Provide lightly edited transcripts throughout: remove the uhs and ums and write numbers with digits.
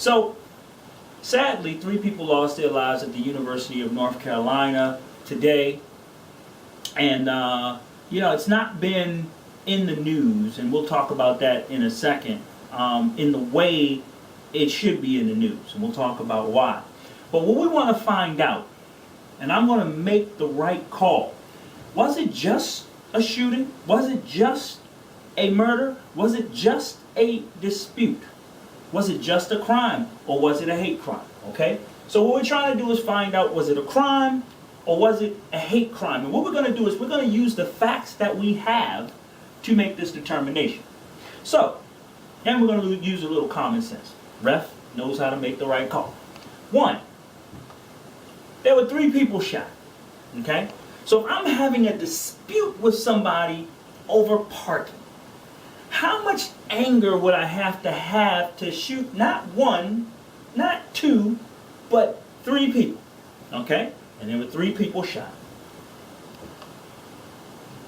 So, sadly, 3 people lost their lives at the University of North Carolina today. And, it's not been in the news, and we'll talk about that in a second, in the way it should be in the news, and we'll talk about why. But what we want to find out, and I'm going to make the right call, was it just a shooting? Was it just a murder? Was it just a dispute? Was it just a crime, or was it a hate crime? Okay? So what we're trying to do is find out, was it a crime, or was it a hate crime? And what we're going to do is we're going to use the facts that we have to make this determination. So, and we're going to use a little common sense. Ref knows how to make the right call. 1, there were 3 people shot. Okay? So if I'm having a dispute with somebody over parking, how much anger would I have to shoot not 1, not 2, but 3 people? Okay? And there were 3 people shot.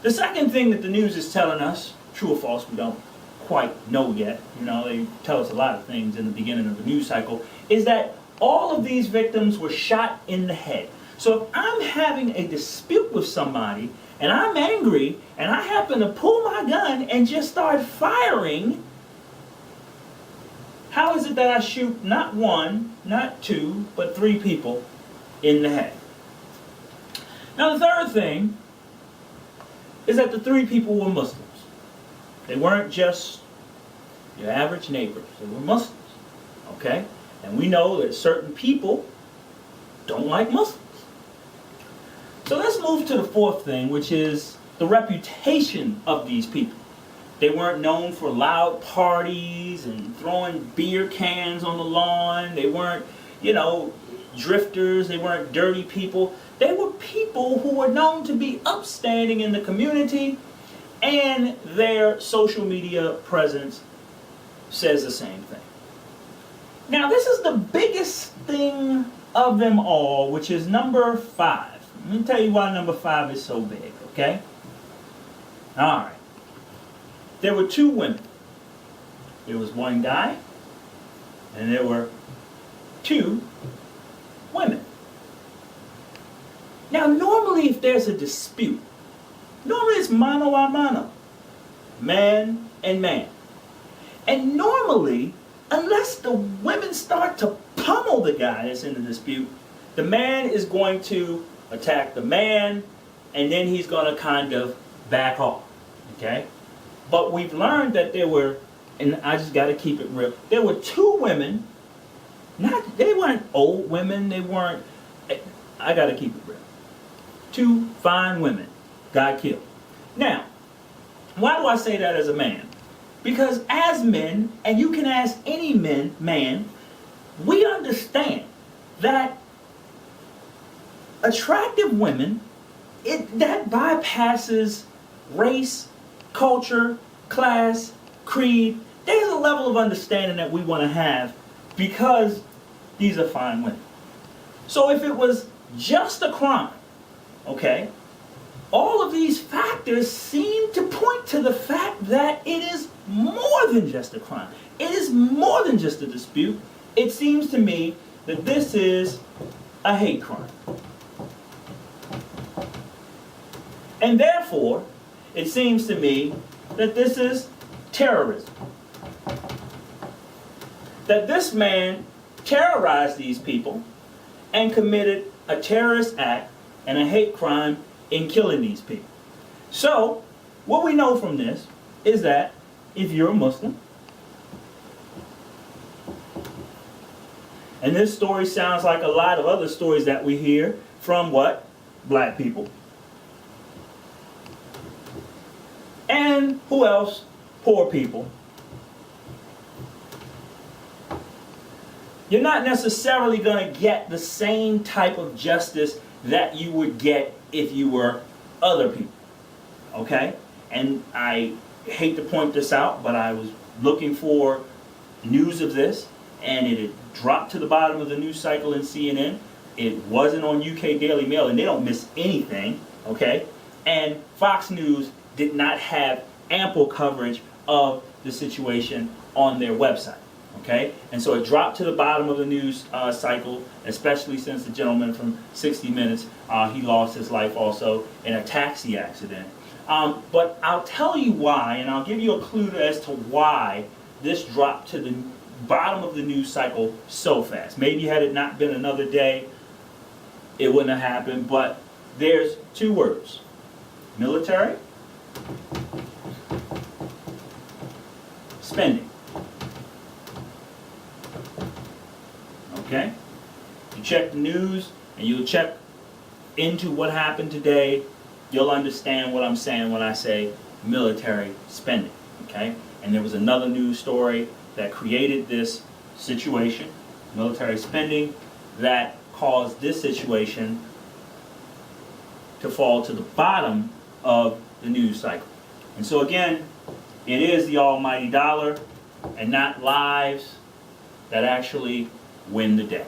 The second thing that the news is telling us, true or false, we don't quite know yet. They tell us a lot of things in the beginning of the news cycle, is that all of these victims were shot in the head. So if I'm having a dispute with somebody, and I'm angry, and I happen to pull my gun and just start firing, how is it that I shoot not 1, not 2, but 3 people in the head? Now the third thing is that the 3 people were Muslims. They weren't just your average neighbors. They were Muslims. Okay? And we know that certain people don't like Muslims. So let's move to the fourth thing, which is the reputation of these people. They weren't known for loud parties and throwing beer cans on the lawn. They weren't, drifters. They weren't dirty people. They were people who were known to be upstanding in the community, and their social media presence says the same thing. Now, this is the biggest thing of them all, which is number 5. Let me tell you why number 5 is so big, okay? All right. There were 2 women. There was 1 guy, and there were 2 women. Now, normally if there's a dispute, normally it's mano a mano, man and man. And normally, unless the women start to pummel the guy that's in the dispute, the man is going to attack the man, and then he's going to kind of back off, okay? But we've learned that there were, and I just got to keep it real, there were 2 women, they weren't old women, they weren't, I got to keep it real. 2 fine women got killed. Now, why do I say that as a man? Because as men, and you can ask any man, we understand that attractive women, that bypasses race, culture, class, creed. There's a level of understanding that we want to have because these are fine women. So if it was just a crime, okay, all of these factors seem to point to the fact that it is more than just a crime. It is more than just a dispute. It seems to me that this is a hate crime. And therefore, it seems to me that this is terrorism. That this man terrorized these people and committed a terrorist act and a hate crime in killing these people. So, what we know from this is that if you're a Muslim, and this story sounds like a lot of other stories that we hear from what? Black people. And who else? Poor people. You're not necessarily going to get the same type of justice that you would get if you were other people. Okay? And I hate to point this out, but I was looking for news of this, and it had dropped to the bottom of the news cycle in CNN. It wasn't on UK Daily Mail, and they don't miss anything. Okay? And Fox News did not have ample coverage of the situation on their website. Okay, and so it dropped to the bottom of the news cycle, especially since the gentleman from 60 Minutes, he lost his life also in a taxi accident. But I'll tell you why, and I'll give you a clue as to why this dropped to the bottom of the news cycle so fast. Maybe had it not been another day, it wouldn't have happened, but there's two words: military spending. Okay? You check the news and you'll check into what happened today, you'll understand what I'm saying when I say military spending. Okay? And there was another news story that created this situation, military spending, that caused this situation to fall to the bottom of the news cycle. And so again, it is the almighty dollar and not lives that actually win the day.